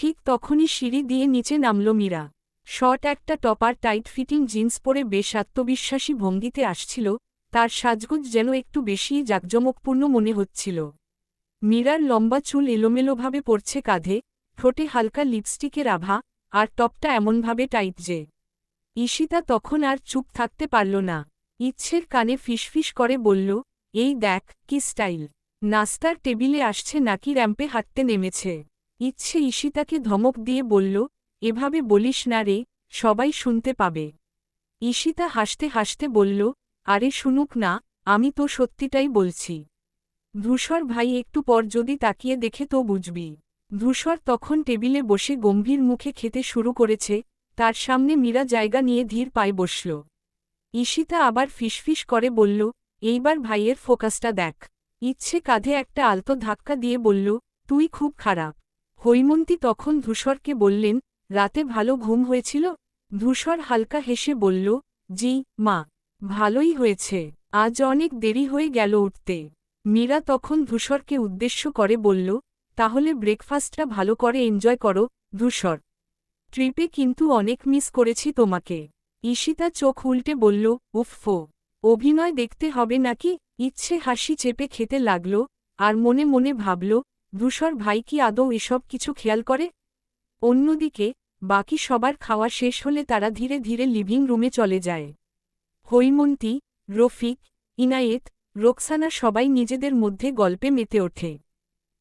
ঠিক তখনই সিঁড়ি দিয়ে নিচে নামল মীরা। শর্ট একটা টপার টাইট ফিটিং জিন্স পরে বেশ আত্মবিশ্বাসী ভঙ্গিতে আসছিল, তার সাজগোজ যেন একটু বেশিই জাঁকজমকপূর্ণ মনে হচ্ছিল। মীরার লম্বা চুল এলোমেলোভাবে পড়ছে কাঁধে, ঠোঁটে হালকা লিপস্টিকের আভা, আর টপটা এমনভাবে টাইট যে ঈশিতা তখন আর চুপ থাকতে পারল না। ইচ্ছের কানে ফিসফিস করে বলল, এই দেখ কি স্টাইল, নাস্তার টেবিলে আসছে নাকি র্যাম্পে হাঁটতে নেমেছে। ইচ্ছে ঈশিতাকে ধমক দিয়ে বলল, এভাবে বলিস না রে, সবাই শুনতে পাবে। ঈশিতা হাসতে হাসতে বলল, আরে শুনুক না, আমি তো সত্যিটাই বলছি। ধূসর ভাই একটু পর যদি তাকিয়ে দেখে তো বুঝবি। ধূসর তখন টেবিলে বসে গম্ভীর মুখে খেতে শুরু করেছে, তার সামনে মীরা জায়গা নিয়ে ধীর পায়ে বসল। ঈশিতা আবার ফিসফিস করে বলল, এইবার ভাইয়ের ফোকাসটা দেখ। ইচ্ছে কাঁধে একটা আলতো ধাক্কা দিয়ে বলল, তুই খুব খারাপ। হৈমন্তী তখন ধূসরকে বললেন, রাতে ভালো ঘুম হয়েছিল? ধূসর হালকা হেসে বলল, জি মা, ভালোই হয়েছে, আজ অনেক দেরি হয়ে গেল উঠতে। মীরা তখন ধূসরকে উদ্দেশ্য করে বলল, তাহলে ব্রেকফাস্টটা ভালো করে এনজয় করো। ধূসর, ট্রিপে কিন্তু অনেক মিস করেছি তোমাকে। ঈশিতা চোখ উল্টে বলল, উফফো, অভিনয় দেখতে হবে নাকি? ইচ্ছে হাসি চেপে খেতে লাগল, আর মনে মনে ভাবল, ধূসর ভাই কি আদৌ এসব কিছু খেয়াল করে? অন্যদিকে বাকি সবার খাওয়া শেষ হলে তারা ধীরে ধীরে লিভিং রুমে চলে যায়। হৈমন্তী, রফিক, ইনায়েত, রোকসানা সবাই নিজেদের মধ্যে গল্পে মেতে ওঠে।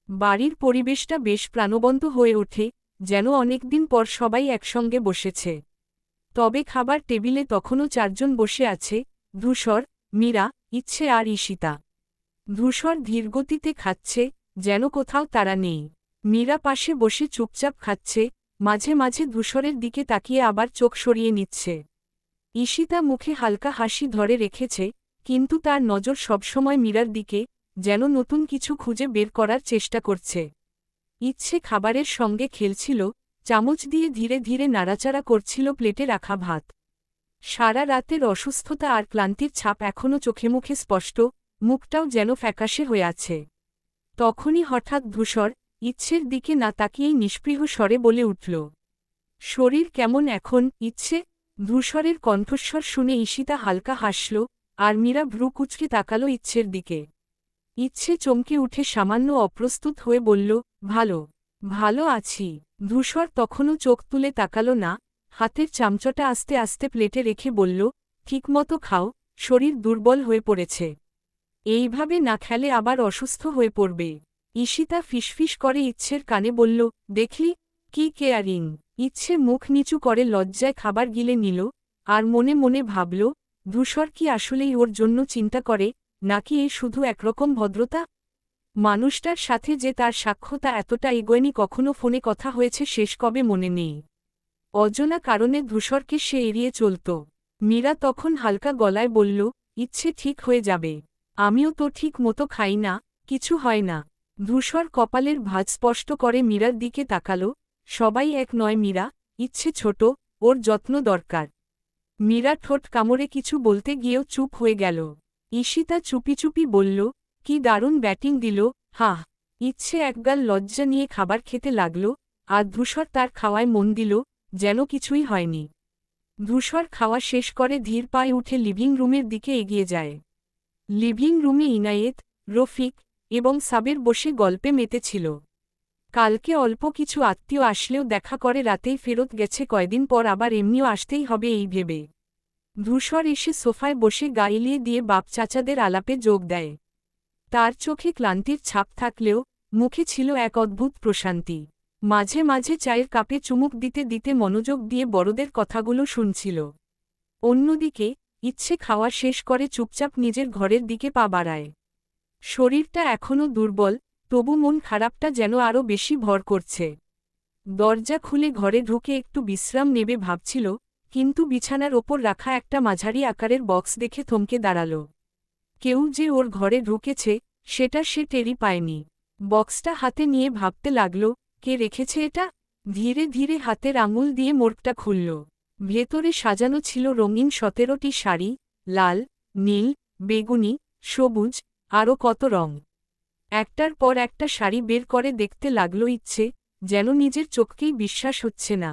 বাড়ির পরিবেশটা বেশ প্রাণবন্ত হয়ে ওঠে, যেন অনেকদিন পর সবাই একসঙ্গে বসেছে। তবে খাবার টেবিলে তখনও চারজন বসে আছে, ধূসর, মীরা, ইচ্ছে আর ঈশিতা। ধূসর ধীরগতিতে খাচ্ছে, যেন কোথাও তারা নেই। মীরা পাশে বসে চুপচাপ খাচ্ছে, মাঝে মাঝে ধূসরের দিকে তাকিয়ে আবার চোখ সরিয়ে নিচ্ছে। ঈশিতা মুখে হালকা হাসি ধরে রেখেছে, কিন্তু তার নজর সবসময় মীরার দিকে, যেন নতুন কিছু খুঁজে বের করার চেষ্টা করছে। ইচ্ছে খাবারের সঙ্গে খেলছিল, চামচ দিয়ে ধীরে ধীরে নাড়াচাড়া করছিল প্লেটে রাখা ভাত। সারা রাতের অসুস্থতা আর ক্লান্তির ছাপ এখনও চোখে মুখে স্পষ্ট, মুখটাও যেন ফ্যাকাশে হয়ে আছে। তখনই হঠাৎ ধূসর, ইচ্ছের দিকে না তাকিয়েই নিষ্পৃহ স্বরে বলে উঠল, শরীর কেমন এখন ইচ্ছে? ধূসরের কণ্ঠস্বর শুনে ঈশিতা হালকা হাসল, আর মীরা ভ্রু কুঁচকে তাকালো ইচ্ছের দিকে। ইচ্ছে চমকে উঠে সামান্য অপ্রস্তুত হয়ে বলল, ভালো, ভালো আছি। ধূসর তখনও চোখ তুলে তাকালো না, হাতের চামচটা আস্তে আস্তে প্লেটে রেখে বলল, ঠিকমতো খাও, শরীর দুর্বল হয়ে পড়েছে। এইভাবে না খেলে আবার অসুস্থ হয়ে পড়বে। ঈশিতা ফিসফিস করে ইচ্ছের কানে বলল, দেখলি, কি কেয়ারিং। ইচ্ছে মুখ নিচু করে লজ্জায় খাবার গিলে নিল, আর মনে মনে ভাবল, ধূসর কি আসলেই ওর জন্য চিন্তা করে, নাকি এ শুধু একরকম ভদ্রতা? মানুষটার সাথে যে তার সাক্ষ্যতা এতটা এগোয়নি, কখনো ফোনে কথা হয়েছে শেষ কবে মনে নেই। অজানা কারণে ধূসরকে সে এড়িয়ে চলত। মীরা তখন হালকা গলায় বলল, ইচ্ছে ঠিক হয়ে যাবে, আমিও তো ঠিক মতো খাই না, কিছু হয় না। ধূসর কপালের ভাঁজ স্পষ্ট করে মীরার দিকে তাকালো, সবাই এক নয় মীরা, ইচ্ছে ছোট, ওর যত্ন দরকার। মীরা ঠোঁট কামড়ে কিছু বলতে গিয়েও চুপ হয়ে গেল। ঈশিতা চুপি চুপি বলল, কি দারুণ ব্যাটিং দিল, হাহ। ইচ্ছে একগাল লজ্জা নিয়ে খাবার খেতে লাগল, আর ধূসর তার খাওয়ায় মন দিল, যেন কিছুই হয়নি। ধূসর খাওয়া শেষ করে ধীর পায়ে উঠে লিভিং রুমের দিকে এগিয়ে যায়। লিভিং রুমে ইনায়েত, রফিক এবং সাবের বসে গল্পে মেতেছিল। কালকে অল্প কিছু আত্মীয় আসলেও দেখা করে রাতেই ফেরত গেছে, কয়দিন পর আবার এমনিও আসতেই হবে এই ভেবে। ধূসর এসে সোফায় বসে গা এলিয়ে দিয়ে বাপ চাচাদের আলাপে যোগ দেয়। তার চোখে ক্লান্তির ছাপ থাকলেও মুখে ছিল এক অদ্ভুত প্রশান্তি। মাঝে মাঝে চায়ের কাপে চুমুক দিতে দিতে মনোযোগ দিয়ে বড়দের কথাগুলো শুনছিল। অন্যদিকে ইচ্ছে খাওয়া শেষ করে চুপচাপ নিজের ঘরের দিকে পা বাড়ায়। শরীরটা এখনও দুর্বল, তবু মন খারাপটা যেন আরও বেশি ভর করছে। দরজা খুলে ঘরে ঢুকে একটু বিশ্রাম নেবে ভাবছিল, কিন্তু বিছানার ওপর রাখা একটা মাঝারি আকারের বক্স দেখে থমকে দাঁড়াল। কেউ যে ওর ঘরে ঢুকেছে সেটা সে টেরই পায়নি। বক্সটা হাতে নিয়ে ভাবতে লাগল, কে রেখেছে এটা? ধীরে ধীরে হাতের আঙুল দিয়ে মোড়কটা খুলল। ভেতরে সাজানো ছিল রঙিন 17টি শাড়ি, লাল, নীল, বেগুনি, সবুজ, আরও কত রং। একটার পর একটা শাড়ি বের করে দেখতে লাগল ইচ্ছে, যেন নিজের চোখকেই বিশ্বাস হচ্ছে না।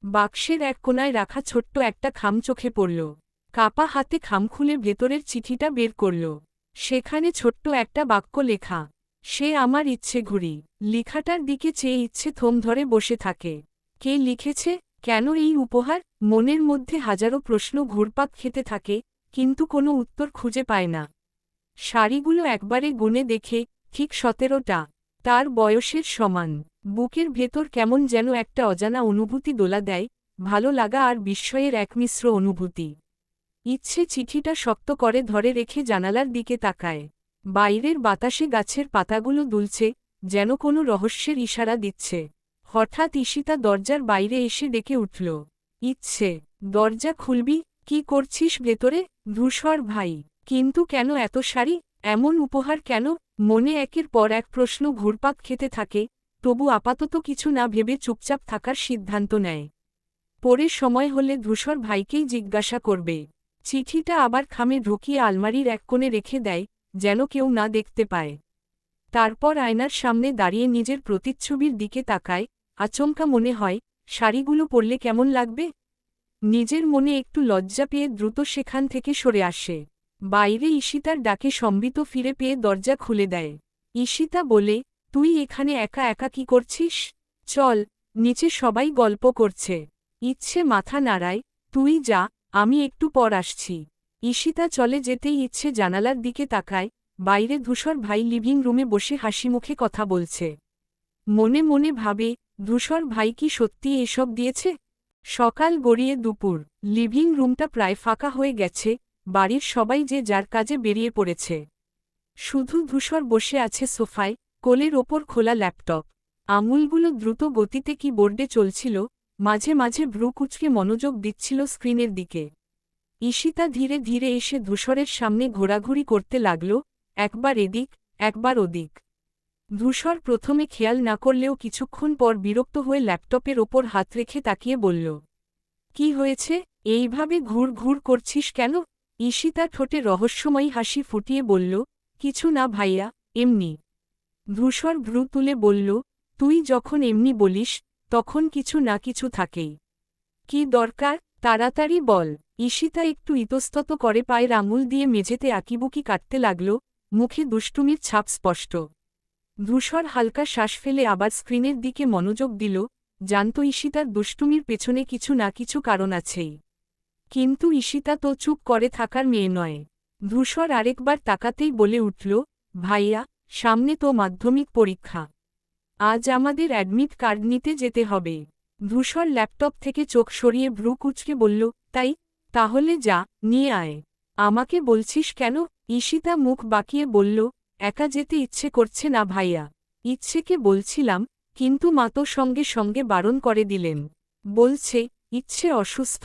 বাক্সের এক কোণায় রাখা ছোট্ট একটা খাম চোখে পড়ল। কাপা হাতে খাম খুলে ভেতরের চিঠিটা বের করল। সেখানে ছোট্ট একটা বাক্য লেখা, সে আমার ইচ্ছে ঘুরি। লেখাটার দিকে চেয়ে ইচ্ছে থম ধরে বসে থাকে। কে লিখেছে, কেন এই উপহার? মনের মধ্যে হাজারো প্রশ্ন ঘুরপাক খেতে থাকে, কিন্তু কোনো উত্তর খুঁজে পায় না। শাড়িগুলো একবারে গুনে দেখে, ঠিক 17টা, তার বয়সের সমান। বুকের ভেতর কেমন যেন একটা অজানা অনুভূতি দোলা দেয়, ভালো লাগা আর বিস্ময়ের এক মিশ্র অনুভূতি। ইচ্ছে চিঠিটা শক্ত করে ধরে রেখে জানালার দিকে তাকায়। বাইরের বাতাসে গাছের পাতাগুলো দুলছে, যেন কোনো রহস্যের ইশারা দিচ্ছে। হঠাৎ ঈশিতা দরজার বাইরে এসে ডেকে উঠল। ইচ্ছে, দরজা খুলবি? কি করছিস ভেতরে? ধূসর ভাই, কিন্তু কেন এত শাড়ি, এমন উপহার কেন? মনে একের পর এক প্রশ্ন ঘুরপাক খেতে থাকে, তবু আপাতত কিছু না ভেবে চুপচাপ থাকার সিদ্ধান্ত নেয়। পরে সময় হলে ধূসর ভাইকেই জিজ্ঞাসা করবে। চিঠিটা আবার খামে ঢুকিয়ে আলমারির এক কোণে রেখে দেয়, যেন কেউ না দেখতে পায়। তারপর আয়নার সামনে দাঁড়িয়ে নিজের প্রতিচ্ছবির দিকে তাকায়, আচমকা মনে হয়, শাড়িগুলো পরলে কেমন লাগবে? নিজের মনে একটু লজ্জা পেয়ে দ্রুত সেখান থেকে সরে আসে। বাইরে ঈশিতার ডাকে সম্বিত ফিরে পেয়ে দরজা খুলে দেয়। ঈশিতা বলে, তুই এখানে একা একা কি করছিস? চল, নিচে সবাই গল্প করছে। ইচ্ছে মাথা নাড়ায়, তুই যা, আমি একটু পর আসছি। ঈশিতা চলে যেতেই ইচ্ছে জানালার দিকে তাকায়, বাইরে ধূসর ভাই লিভিং রুমে বসে হাসিমুখে কথা বলছে। মনে মনে ভাবে, ধূসর ভাই কি সত্যি এসব দিয়েছে? সকাল গড়িয়ে দুপুর, লিভিং রুমটা প্রায় ফাঁকা হয়ে গেছে, বাড়ির সবাই যে যার কাজে বেরিয়ে পড়েছে। শুধু ধূসর বসে আছে সোফায়, কোলের ওপর খোলা ল্যাপটপ। আঙুলগুলো দ্রুত গতিতে কি বোর্ডে চলছিল, মাঝে মাঝে ভ্রু কুঁচকে মনোযোগ দিচ্ছিল স্ক্রিনের দিকে। ঈশিতা ধীরে ধীরে এসে ধূসরের সামনে ঘোরাঘুরি করতে লাগল, একবার এদিক, একবার ওদিক। ধূসর প্রথমে খেয়াল না করলেও কিছুক্ষণ পর বিরক্ত হয়ে ল্যাপটপের ওপর হাত রেখে তাকিয়ে বলল, কি হয়েছে, এইভাবে ঘুর ঘুর করছিস কেন? ঈশিতা ঠোঁটে রহস্যময়ী হাসি ফুটিয়ে বলল, কিছু না ভাইয়া, এমনি। ধূসর ভ্রু তুলে বলল, তুই যখন এমনি বলিস, তখন কিছু না কিছু থাকেই। কি দরকার, তাড়াতাড়ি বল। ঈশিতা একটু ইতস্তত করে পায়ের আঙুল দিয়ে মেঝেতে আঁকিবুকি কাটতে লাগল, মুখে দুষ্টুমির ছাপ স্পষ্ট। ধূসর হালকা শ্বাস ফেলে আবার স্ক্রিনের দিকে মনোযোগ দিল, জানত ঈশিতার দুষ্টুমির পেছনে কিছু না কিছু কারণ আছেই। কিন্তু ঈশিতা তো চুপ করে থাকার মেয়ে নয়। ধূসর আরেকবার তাকাতেই বলে উঠল, ভাইয়া, সামনে তো মাধ্যমিক পরীক্ষা। আজ আমাদের অ্যাডমিট কার্ড নিতে যেতে হবে। ধূসর ল্যাপটপ থেকে চোখ সরিয়ে ভ্রু কুঁচকে বলল, তাই? তাহলে যা, নিয়ে আয়। আমাকে বলছিস কেন? ঈশিতা মুখ বাঁকিয়ে বলল, একা যেতে ইচ্ছে করছে না ভাইয়া। ইচ্ছেকে বলছিলাম, কিন্তু মা তো সঙ্গে সঙ্গে বারণ করে দিলেন। বলছে, ইচ্ছে অসুস্থ,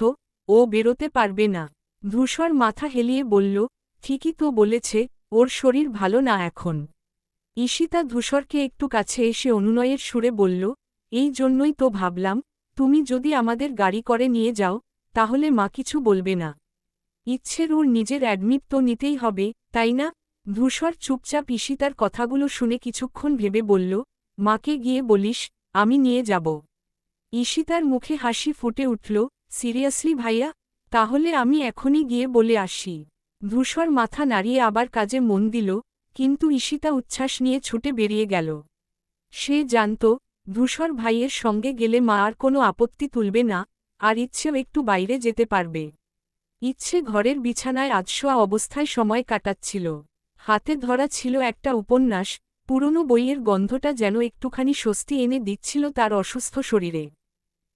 ও বেরোতে পারবে না। ধূসর মাথা হেলিয়ে বলল, ঠিকই তো বলেছে, ওর শরীর ভালো না এখন। ঈশিতা ধূসরকে একটু কাছে এসে অনুনয়ের সুরে বলল, এই জন্যই তো ভাবলাম, তুমি যদি আমাদের গাড়ি করে নিয়ে যাও, তাহলে মা কিছু বলবে না। ইচ্ছের ওর নিজের অ্যাডমিট তো নিতেই হবে, তাই না? ধূসর চুপচাপ ঈশিতার কথাগুলো শুনে কিছুক্ষণ ভেবে বলল, মাকে গিয়ে বলিস, আমি নিয়ে যাব। ঈশিতার মুখে হাসি ফুটে উঠল, সিরিয়াসলি ভাইয়া? তাহলে আমি এখনই গিয়ে বলে আসি। ধূসর মাথা নাড়িয়ে আবার কাজে মন দিল, কিন্তু ঈশিতা উচ্ছ্বাস নিয়ে ছুটে বেরিয়ে গেল। সে জানত, ধূসর ভাইয়ের সঙ্গে গেলে মা আর কোনো আপত্তি তুলবে না, আর ইচ্ছেও একটু বাইরে যেতে পারবে। ইচ্ছে ঘরের বিছানায় আধশোয়া অবস্থায় সময় কাটাচ্ছিল। হাতে ধরা ছিল একটা উপন্যাস, পুরনো বইয়ের গন্ধটা যেন একটুখানি স্বস্তি এনে দিচ্ছিল তার অসুস্থ শরীরে।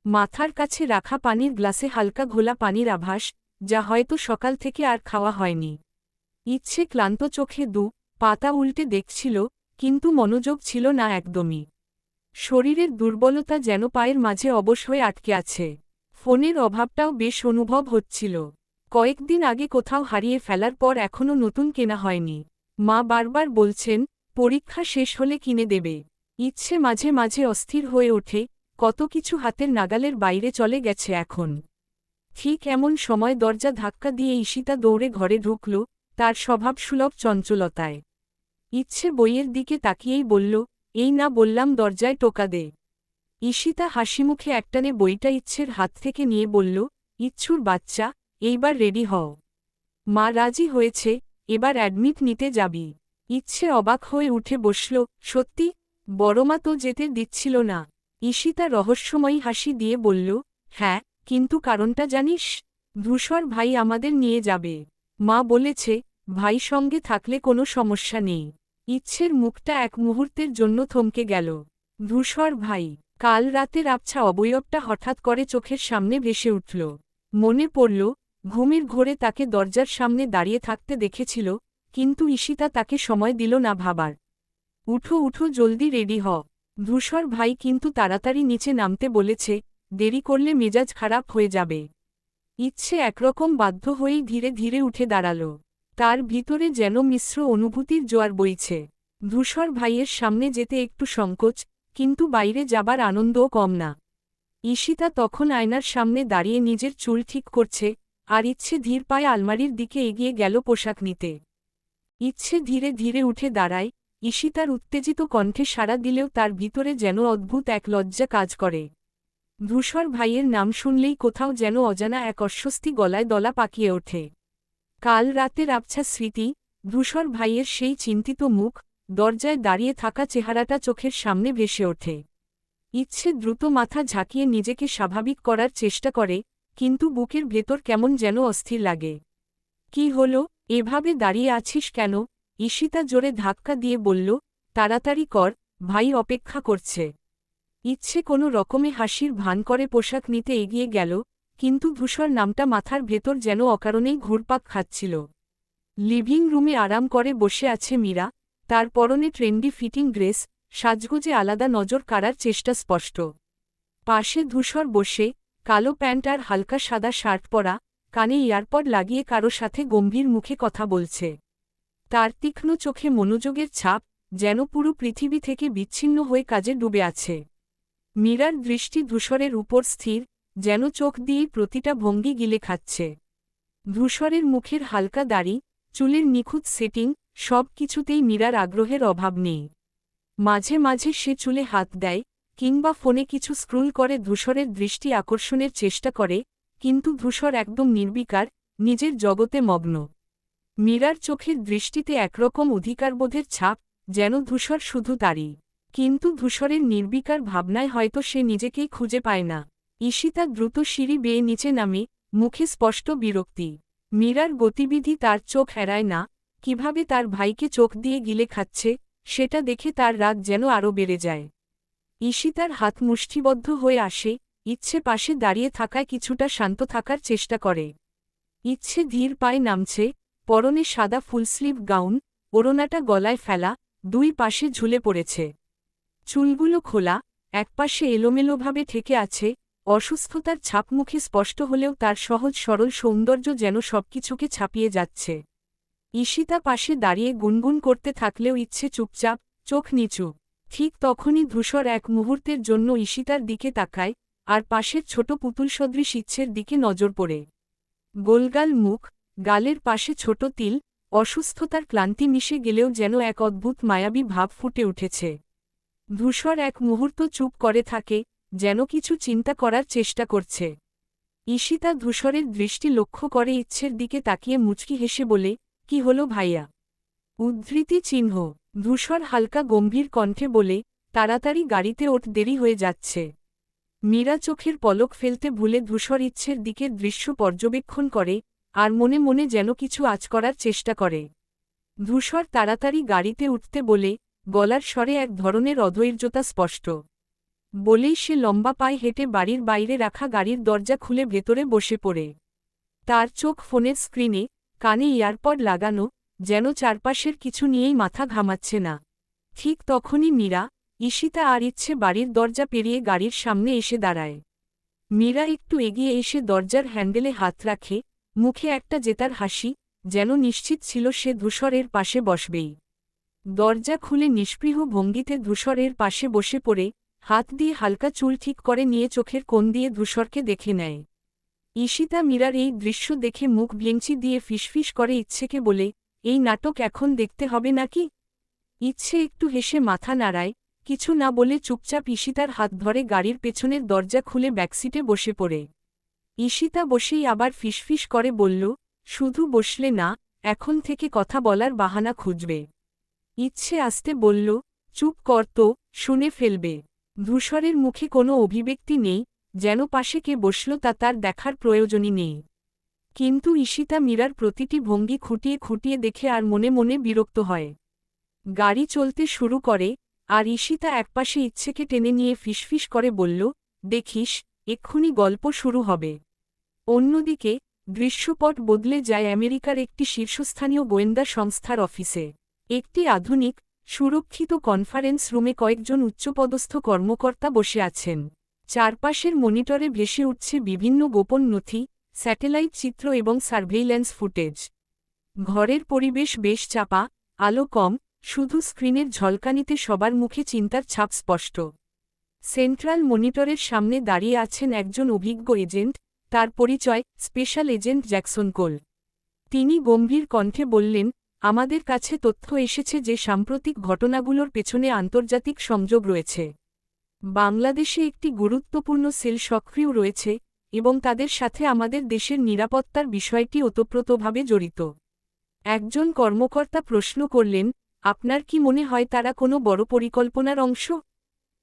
মাথার কাছে রাখা পানির গ্লাসে হালকা ঘোলা পানির আভাস, যা হয়তো সকাল থেকে আর খাওয়া হয়নি। ইচ্ছে ক্লান্ত চোখে পাতা উল্টে দেখছিল, কিন্তু মনোযোগ ছিল না একদমই। শরীরের দুর্বলতা যেন পায়ের মাঝে অবশ হয়ে আটকে আছে। ফোনের অভাবটাও বেশ অনুভব হচ্ছিল। কয়েকদিন আগে কোথাও হারিয়ে ফেলার পর এখনও নতুন কেনা হয়নি। মা বারবার বলছেন, পরীক্ষা শেষ হলে কিনে দেবে। ইচ্ছে মাঝে মাঝে অস্থির হয়ে ওঠে, কত কিছু হাতের নাগালের বাইরে চলে গেছে এখন। ঠিক এমন সময় দরজা ধাক্কা দিয়ে ঈশিতা দৌড়ে ঘরে ঢুকল, তার স্বভাবসুলভ চঞ্চলতায়। ইচ্ছে বইয়ের দিকে তাকিয়েই বলল, এই না বললাম দরজায় টোকা দে। ঈশিতা হাসিমুখে একটানে বইটা ইচ্ছের হাত থেকে নিয়ে বলল, ইচ্ছুর বাচ্চা, এইবার রেডি হও। মা রাজি হয়েছে, এবার অ্যাডমিট নিতে যাবি। ইচ্ছে অবাক হয়ে উঠে বসল, সত্যি? বড়মা তো যেতে দিচ্ছিল না। ঈশিতা রহস্যময়ী হাসি দিয়ে বলল, হ্যাঁ, কিন্তু কারণটা জানিস? ধূসর ভাই আমাদের নিয়ে যাবে। মা বলেছে, ভাই সঙ্গে থাকলে কোনো সমস্যা নেই। ইচ্ছের মুখটা এক মুহূর্তের জন্য থমকে গেল। ধূসর ভাই, কাল রাতের আবছা অবয়বটা হঠাৎ করে চোখের সামনে ভেসে উঠল। মনে পড়ল, ঘুমের ঘোরে তাকে দরজার সামনে দাঁড়িয়ে থাকতে দেখেছিল, কিন্তু ঈশিতা তাকে সময় দিল না ভাবার। উঠো উঠো, জলদি রেডি হ। ধূসর ভাই কিন্তু তাড়াতাড়ি নিচে নামতে বলেছে, দেরি করলে মেজাজ খারাপ হয়ে যাবে। ইচ্ছে একরকম বাধ্য হয়েই ধীরে ধীরে উঠে দাঁড়াল। তার ভিতরে যেন মিশ্র অনুভূতির জোয়ার বইছে। ধূসর ভাইয়ের সামনে যেতে একটু সংকোচ, কিন্তু বাইরে যাবার আনন্দও কম না। ঈশিতা তখন আয়নার সামনে দাঁড়িয়ে নিজের চুল ঠিক করছে, আর ইচ্ছে ধীর পায়ে আলমারির দিকে এগিয়ে গেল পোশাক নিতে। ইচ্ছে ধীরে ধীরে উঠে দাঁড়ায়, ঈশিতার উত্তেজিত কণ্ঠে সাড়া দিলেও তার ভিতরে যেন অদ্ভুত এক লজ্জা কাজ করে। ধূসর ভাইয়ের নাম শুনলেই কোথাও যেন অজানা এক অস্বস্তি গলায় দলা পাকিয়ে ওঠে। কাল রাতের আবছা স্মৃতি, ধূসর ভাইয়ের সেই চিন্তিত মুখ, দরজায় দাঁড়িয়ে থাকা চেহারাটা চোখের সামনে ভেসে ওঠে। ইচ্ছে দ্রুত মাথা ঝাঁকিয়ে নিজেকে স্বাভাবিক করার চেষ্টা করে, কিন্তু বুকের ভেতর কেমন যেন অস্থির লাগে। কি হলো, এভাবে দাঁড়িয়ে আছিস কেন? ঈশিতা জোরে ধাক্কা দিয়ে বলল, তাড়াতাড়ি কর, ভাই অপেক্ষা করছে। ইচ্ছে কোনো রকমে হাসির ভান করে পোশাক নিতে এগিয়ে গেল, কিন্তু ধূসর নামটা মাথার ভেতর যেন অকারণেই ঘুরপাক খাচ্ছিল। লিভিং রুমে আরাম করে বসে আছে মীরা, তার পরনে ট্রেন্ডি ফিটিং ড্রেস, সাজগোজে আলাদা নজর কাড়ার চেষ্টা স্পষ্ট। পাশে ধূসর বসে, কালো প্যান্ট আর হালকা সাদা শার্ট পরা, কানে ইয়ারপড লাগিয়ে কারো সাথে গম্ভীর মুখে কথা বলছে। তার তীক্ষ্ণ চোখে মনোযোগের ছাপ, যেন পুরো পৃথিবী থেকে বিচ্ছিন্ন হয়ে কাজে ডুবে আছে। মীরার দৃষ্টি ধূসরের উপর স্থির, যেন চোখ দিয়েই প্রতিটা ভঙ্গি গিলে খাচ্ছে। ধূসরের মুখের হালকা দাড়ি, চুলের নিখুঁত সেটিং, সব কিছুতেই মীরার আগ্রহের অভাব নেই। মাঝে মাঝে সে চুলে হাত দেয়, কিংবা ফোনে কিছু স্ক্রুল করে ধূসরের দৃষ্টি আকর্ষণের চেষ্টা করে, কিন্তু ধূসর একদম নির্বিকার, নিজের জগতে মগ্ন। মীরার চোখের দৃষ্টিতে একরকম অধিকারবোধের ছাপ, যেন ধূসর শুধু তারই। কিন্তু ধূসরের নির্বিকার ভাবনায় হয়তো সে নিজেকেই খুঁজে পায় না। ঈশিতা দ্রুত সিঁড়ি বেয়ে নিচে নামে, মুখে স্পষ্ট বিরক্তি। মীরার গতিবিধি তার চোখ এড়ায় না, কিভাবে তার ভাইকে চোখ দিয়ে গিলে খাচ্ছে, সেটা দেখে তার রাগ যেন আরও বেড়ে যায়। ঈশিতার হাত মুষ্টিবদ্ধ হয়ে আসে, ইচ্ছে পাশে দাঁড়িয়ে থাকায় কিছুটা শান্ত থাকার চেষ্টা করে। ইচ্ছে ধীর পায়ে নামছে, পরনে সাদা ফুলস্লিভ গাউন, ওড়নাটা গলায় ফেলা, দুই পাশে ঝুলে পড়েছে। চুলগুলো খোলা, একপাশে এলোমেলোভাবে ঠেকে আছে, অসুস্থতার ছাপ মুখে স্পষ্ট হলেও তার সহজ সরল সৌন্দর্য যেন সবকিছুকে ছাপিয়ে যাচ্ছে। ঈশিতা পাশে দাঁড়িয়ে গুনগুন করতে থাকলেও ইচ্ছে চুপচাপ, চোখ নিচু। ঠিক তখনই ধূসর এক মুহূর্তের জন্য ঈশিতার দিকে তাকায়, আর পাশের ছোট পুতুলসদৃশ ইচ্ছের দিকে নজর পড়ে। গোলগাল মুখ, গালের পাশে ছোট তিল, অসুস্থতার ক্লান্তি মিশে গেলেও যেন এক অদ্ভুত মায়াবী ভাব ফুটে উঠেছে। ধূসর এক মুহূর্ত চুপ করে থাকে, যেন কিছু চিন্তা করার চেষ্টা করছে। ঈশিতা ধূসরের দৃষ্টি লক্ষ্য করে ইচ্ছের দিকে তাকিয়ে মুচকি হেসে বলে, কি হলো ভাইয়া? উদ্ধৃতি চিহ্ন। ধূসর হালকা গম্ভীর কণ্ঠে বলে, তাড়াতাড়ি গাড়িতে ওঠ, দেরি হয়ে যাচ্ছে। মীরা চোখের পলক ফেলতে ভুলে ধূসর ইচ্ছের দিকের দৃশ্য পর্যবেক্ষণ করে, আর মনে মনে যেন কিছু আঁচ করার চেষ্টা করে। ধূসর তাড়াতাড়ি গাড়িতে উঠতে বলে, গলার স্বরে এক ধরনের অধৈর্যতা স্পষ্ট। বলেই সে লম্বা পায়ে হেঁটে বাড়ির বাইরে রাখা গাড়ির দরজা খুলে ভেতরে বসে পড়ে। তার চোখ ফোনের স্ক্রিনে, কানে ইয়ারপড লাগানো, যেন চারপাশের কিছু নিয়েই মাথা ঘামাচ্ছে না। ঠিক তখনই মীরা, ঈশিতা আর ইচ্ছে বাড়ির দরজা পেরিয়ে গাড়ির সামনে এসে দাঁড়ায়। মীরা একটু এগিয়ে এসে দরজার হ্যান্ডেলে হাত রাখে, মুখে একটা জেতার হাসি, যেন নিশ্চিত ছিল সে ধূসরের পাশে বসবেই। দরজা খুলে নিষ্পৃহ ভঙ্গিতে ধূসরের পাশে বসে পড়ে, হাত দিয়ে হালকা চুল ঠিক করে নিয়ে চোখের কোণ দিয়ে ধূসরকে দেখে নেয়। ঈশিতা মীরার এই দৃশ্য দেখে মুখ ভেঙচি দিয়ে ফিসফিস করে ইচ্ছেকে বলে, এই নাটক এখন দেখতে হবে নাকি? ইচ্ছে একটু হেসে মাথা নাড়ায়, কিছু না বলে চুপচাপ ঈশিতার হাত ধরে গাড়ির পেছনের দরজা খুলে ব্যাকসিটে বসে পড়ে। ঈশিতা বসেই আবার ফিসফিস করে বলল, শুধু বসলে না, এখন থেকে কথা বলার বাহানা খুঁজবে। ইচ্ছে আস্তে বলল, চুপ কর তো, শুনে ফেলবে। ধূসরের মুখে কোনো অভিব্যক্তি নেই, যেন পাশে কে বসল তা তার দেখার প্রয়োজনই নেই। কিন্তু ঈশিতা মীরার প্রতিটি ভঙ্গি খুঁটিয়ে খুঁটিয়ে দেখে আর মনে মনে বিরক্ত হয়। গাড়ি চলতে শুরু করে, আর ঈশিতা একপাশে ইচ্ছেকে টেনে নিয়ে ফিসফিস করে বলল, দেখিস, এক্ষুনি গল্প শুরু হবে। অন্যদিকে দৃশ্যপট বদলে যায় আমেরিকার একটি শীর্ষস্থানীয় গোয়েন্দা সংস্থার অফিসে। একটি আধুনিক, সুরক্ষিত কনফারেন্স রুমে কয়েকজন উচ্চপদস্থ কর্মকর্তা বসে আছেন। চারপাশের মনিটরে ভেসে উঠছে বিভিন্ন গোপন নথি, স্যাটেলাইট চিত্র এবং সার্ভেইল্যান্স ফুটেজ। ঘরের পরিবেশ বেশ চাপা, আলো কম, শুধু স্ক্রিনের ঝলকানিতে সবার মুখে চিন্তার ছাপ স্পষ্ট। সেন্ট্রাল মনিটরের সামনে দাঁড়িয়ে আছেন একজন অভিজ্ঞ এজেন্ট, তার পরিচয় স্পেশাল এজেন্ট জ্যাকসন কোল। তিনি গম্ভীর কণ্ঠে বললেন, আমাদের কাছে তথ্য এসেছে যে সাম্প্রতিক ঘটনাগুলোর পেছনে আন্তর্জাতিক সংযোগ রয়েছে। বাংলাদেশে একটি গুরুত্বপূর্ণ সেল সক্রিয় রয়েছে, এবং তাদের সাথে আমাদের দেশের নিরাপত্তার বিষয়টি ওতপ্রোতভাবে জড়িত। একজন কর্মকর্তা প্রশ্ন করলেন, আপনার কি মনে হয় তারা কোনো বড় পরিকল্পনার অংশ?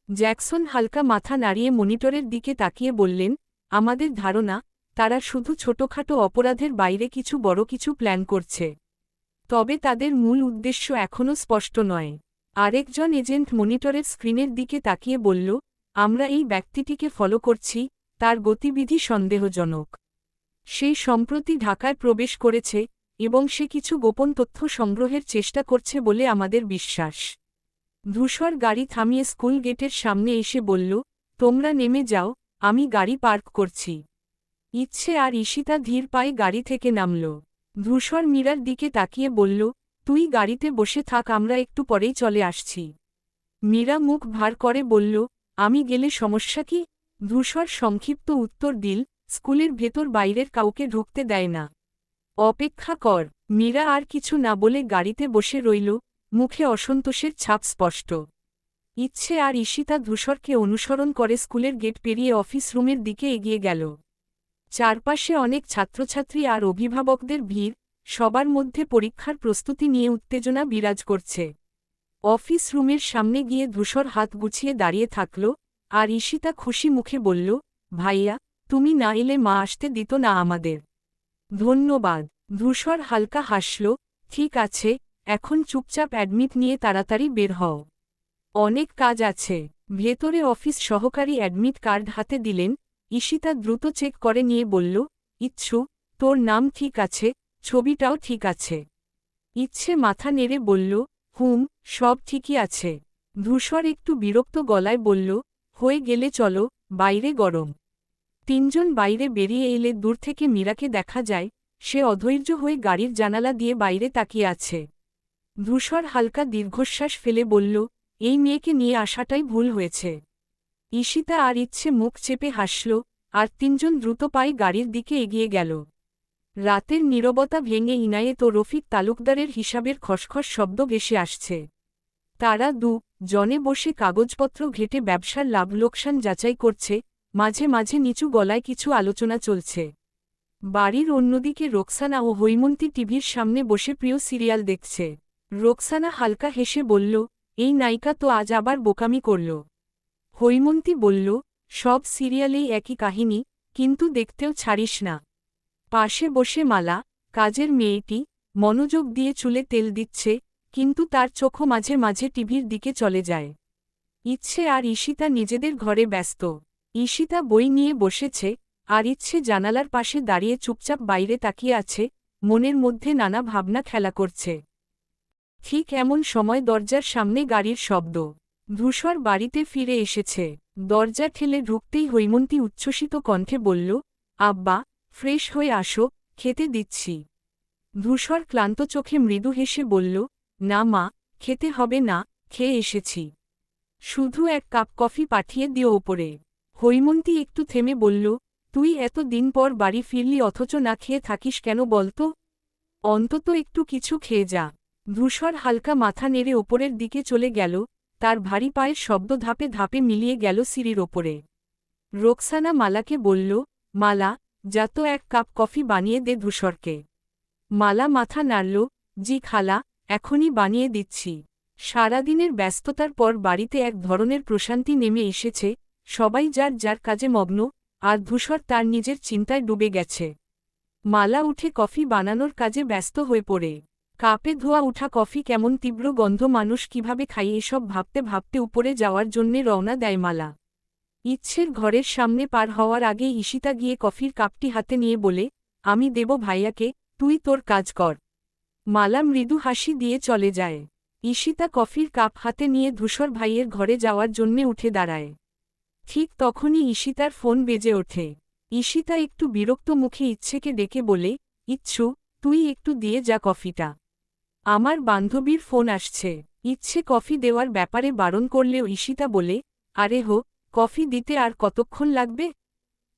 জ্যাকসন হালকা মাথা নাড়িয়ে মনিটরের দিকে তাকিয়ে বললেন, আমাদের ধারণা, তারা শুধু ছোটখাটো অপরাধের বাইরে কিছু বড় কিছু প্ল্যান করছে। তবে তাদের মূল উদ্দেশ্য এখনও স্পষ্ট নয়। আরেকজন এজেন্ট মনিটরের স্ক্রিনের দিকে তাকিয়ে বলল, আমরা এই ব্যক্তিটিকে ফলো করছি, তার গতিবিধি সন্দেহজনক। সে সম্প্রতি ঢাকায় প্রবেশ করেছে, এবং সে কিছু গোপন তথ্য সংগ্রহের চেষ্টা করছে বলে আমাদের বিশ্বাস। ধূসর গাড়ি থামিয়ে স্কুল গেটের সামনে এসে বলল, তোমরা নেমে যাও, আমি গাড়ি পার্ক করছি। ইচ্ছে আর ঈশিতা ধীর পায়ে গাড়ি থেকে নামল। ধূসর মীরার দিকে তাকিয়ে বলল, তুই গাড়িতে বসে থাক, আমরা একটু পরেই চলে আসছি। মীরা মুখ ভার করে বলল, আমি গেলে সমস্যা কি? ধূসর সংক্ষিপ্ত উত্তর দিল, স্কুলের ভেতর বাইরের কাউকে ঢুকতে দেয় না। অপেক্ষা কর। মীরা আর কিছু না বলে গাড়িতে বসে রইল, মুখে অসন্তোষের ছাপ স্পষ্ট। ইচ্ছে আর ঈশিতা ধূসরকে অনুসরণ করে স্কুলের গেট পেরিয়ে অফিস রুমের দিকে এগিয়ে গেল। চারপাশে অনেক ছাত্রছাত্রী আর অভিভাবকদের ভিড়, সবার মধ্যে পরীক্ষার প্রস্তুতি নিয়ে উত্তেজনা বিরাজ করছে। অফিস রুমের সামনে গিয়ে ধূসর হাত গুছিয়ে দাঁড়িয়ে থাকল, আর ঈশিতা খুশি মুখে বলল, ভাইয়া, তুমি না এলে মা আসতে দিত না আমাদের। ধন্যবাদ। ধূসর হালকা হাসল, ঠিক আছে, এখন চুপচাপ অ্যাডমিট নিয়ে তাড়াতাড়ি বের হও। অনেক কাজ আছে। ভেতরে অফিস সহকারী অ্যাডমিট কার্ড হাতে দিলেন। ঈশিতা দ্রুত চেক করে নিয়ে বলল, ইচ্ছু, তোর নাম ঠিক আছে, ছবিটাও ঠিক আছে। ইচ্ছে মাথা নেড়ে বলল, সব ঠিকই আছে। ধূসর একটু বিরক্ত গলায় বলল, হয়ে গেলে চলো, বাইরে গরম। তিনজন বাইরে বেরিয়ে এলে দূর থেকে মীরাকে দেখা যায়, সে অধৈর্য হয়ে গাড়ির জানালা দিয়ে বাইরে তাকিয়ে আছে। ধূসর হালকা দীর্ঘশ্বাস ফেলে বলল, এই মেয়েকে নিয়ে আসাটাই ভুল হয়েছে। ঈশিতা আর ইচ্ছে মুখ চেপে হাসল, আর তিনজন দ্রুত পায়ে গাড়ির দিকে এগিয়ে গেল। রাতের নীরবতা ভেঙে ইনায়েত ও রফিক তালুকদারের হিসাবের খসখস শব্দ ভেসে আসছে। তারা জনে বসে কাগজপত্র ঘেটে ব্যবসার লাভ লোকসান যাচাই করছে, মাঝে মাঝে নিচু গলায় কিছু আলোচনা চলছে। বাড়ির অন্যদিকে রোকসানা ও হৈমন্তী টিভির সামনে বসে প্রিয় সিরিয়াল দেখছে। রোকসানা হালকা হেসে বলল, এই নায়িকা তো আজ আবার বোকামি করল। হৈমন্তী বলল, সব সিরিয়ালেই একই কাহিনী, কিন্তু দেখতেও ছাড়িস না। পাশে বসে মালা, কাজের মেয়েটি, মনোযোগ দিয়ে চুলে তেল দিচ্ছে, কিন্তু তার চোখও মাঝে মাঝে টিভির দিকে চলে যায়। ইচ্ছে আর ঈশিতা নিজেদের ঘরে ব্যস্ত। ঈশিতা বই নিয়ে বসেছে, আর ইচ্ছে জানালার পাশে দাঁড়িয়ে চুপচাপ বাইরে তাকিয়ে আছে, মনের মধ্যে নানা ভাবনা খেলা করছে। ঠিক এমন সময় দরজার সামনে গাড়ির শব্দ। ধূসর বাড়িতে ফিরে এসেছে। দরজা ঠেলে ঢুকতেই হৈমন্তী উচ্ছ্বসিত কণ্ঠে বলল, আব্বা, ফ্রেশ হয়ে আসো, খেতে দিচ্ছি। ধূসর ক্লান্ত চোখে মৃদু হেসে বলল, না মা, খেতে হবে না, খেয়ে এসেছি। শুধু এক কাপ কফি পাঠিয়ে দিও ওপরে। হৈমন্তী একটু থেমে বলল, তুই এত দিন পর বাড়ি ফিরলি অথচ না খেয়ে থাকিস কেন বলতো? অন্তত একটু কিছু খেয়ে যা। ধূসর হালকা মাথা নেড়ে ওপরের দিকে চলে গেল, তার ভারী পায়ের শব্দ ধাপে ধাপে মিলিয়ে গেল সিঁড়ির ওপরে। রোকসানা মালাকে বলল, মালা, যা তো এক কাপ কফি বানিয়ে দে ধূসরকে। মালা মাথা নাড়ল, জি খালা, এখনই বানিয়ে দিচ্ছি। সারাদিনের ব্যস্ততার পর বাড়িতে এক ধরনের প্রশান্তি নেমে এসেছে, সবাই যার যার কাজে মগ্ন, আর ধূসর তার নিজের চিন্তায় ডুবে গেছে। মালা উঠে কফি বানানোর কাজে ব্যস্ত হয়ে পড়ে। কাপে ধোয়া উঠা কফি কেমন তীব্র গন্ধ, মানুষ কিভাবে খায় এসব ভাবতে ভাবতে উপরে যাওয়ার জন্যে রওনা দেয় মালা। ইচ্ছের ঘরের সামনে পার হওয়ার আগে ঈশিতা গিয়ে কফির কাপটি হাতে নিয়ে বলে, আমি দেব ভাইয়াকে, তুই তোর কাজ কর। মালা মৃদু হাসি দিয়ে চলে যায়। ঈশিতা কফির কাপ হাতে নিয়ে ধূসর ভাইয়ের ঘরে যাওয়ার জন্যে উঠে দাঁড়ায়। ঠিক তখনই ঈশিতার ফোন বেজে ওঠে। ঈশিতা একটু বিরক্ত মুখে ইচ্ছেকে ডেকে বলে, ইচ্ছু, তুই একটু দিয়ে যা কফিটা। আমার বান্ধবীর ফোন আসছে। ইচ্ছে কফি দেওয়ার ব্যাপারে বারণ করলেও ঈশিতা বলে, আরে হো, কফি দিতে আর কতক্ষণ লাগবে?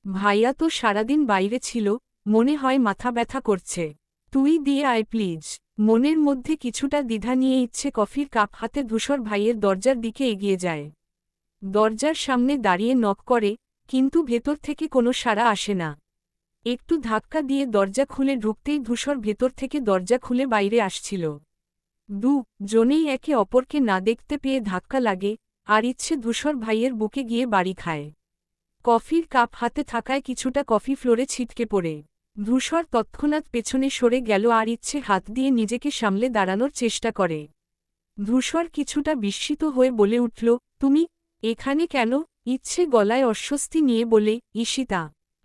ভাইয়া তো সারাদিন বাইরে ছিল, মনে হয় মাথা ব্যথা করছে। তুই দিয়ে আয় প্লিজ। মনের মধ্যে কিছুটা দ্বিধা নিয়ে ইচ্ছে কফির কাপ হাতে ধূসর ভাইয়ের দরজার দিকে এগিয়ে যায়। দরজার সামনে দাঁড়িয়ে নক করে, কিন্তু ভেতর থেকে কোনো সাড়া আসে না। একটু ধাক্কা দিয়ে দরজা খুলে ঢুকতেই ধূসর ভেতর থেকে দরজা খুলে বাইরে আসছিল। জনেই একে অপরকে না দেখতে পেয়ে ধাক্কা লাগে, আর ইচ্ছে ধূসর ভাইয়ের বুকে গিয়ে বাড়ি খায়। কফির কাপ হাতে থাকায় কিছুটা কফি ফ্লোরে ছিটকে পড়ে। ধূসর তৎক্ষণাৎ পেছনে সরে গেল আর ইচ্ছে হাত দিয়ে নিজেকে সামলে দাঁড়ানোর চেষ্টা করে। ধূসর কিছুটা বিস্মিত হয়ে বলে উঠল, তুমি এখানে কেন? ইচ্ছে গলায় অস্বস্তি নিয়ে বলে,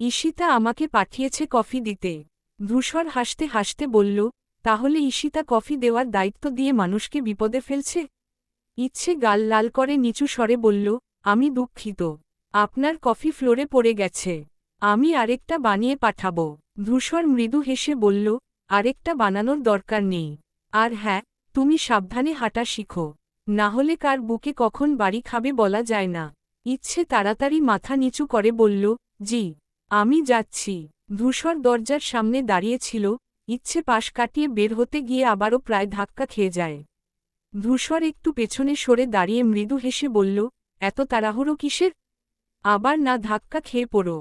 ঈশিতা আমাকে পাঠিয়েছে কফি দিতে। ধূসর হাসতে হাসতে বলল, তাহলে ঈশিতা কফি দেওয়ার দায়িত্ব দিয়ে মানুষকে বিপদে ফেলছে? ইচ্ছে গাল লাল করে নিচু স্বরে বলল, আমি দুঃখিত, আপনার কফি ফ্লোরে পড়ে গেছে। আমি আরেকটা বানিয়ে পাঠাবো। ধূসর মৃদু হেসে বলল, আরেকটা বানানোর দরকার নেই। আর হ্যাঁ, তুমি সাবধানে হাঁটা শিখো, নাহলে কার বুকে কখন বাড়ি খাবে বলা যায় না। ইচ্ছে তাড়াতাড়ি মাথা নিচু করে বলল, জি, আমি যাচ্ছি। ধূসর দরজার সামনে দাঁড়িয়েছিল, ইচ্ছে পাশ কাটিয়ে বের হতে গিয়ে আবারও প্রায় ধাক্কা খেয়ে যায়। ধূসর একটু পেছনে সরে দাঁড়িয়ে মৃদু হেসে বলল, এত তাড়াহুড়ো কিসের? আবার না ধাক্কা খেয়ে পড়ো।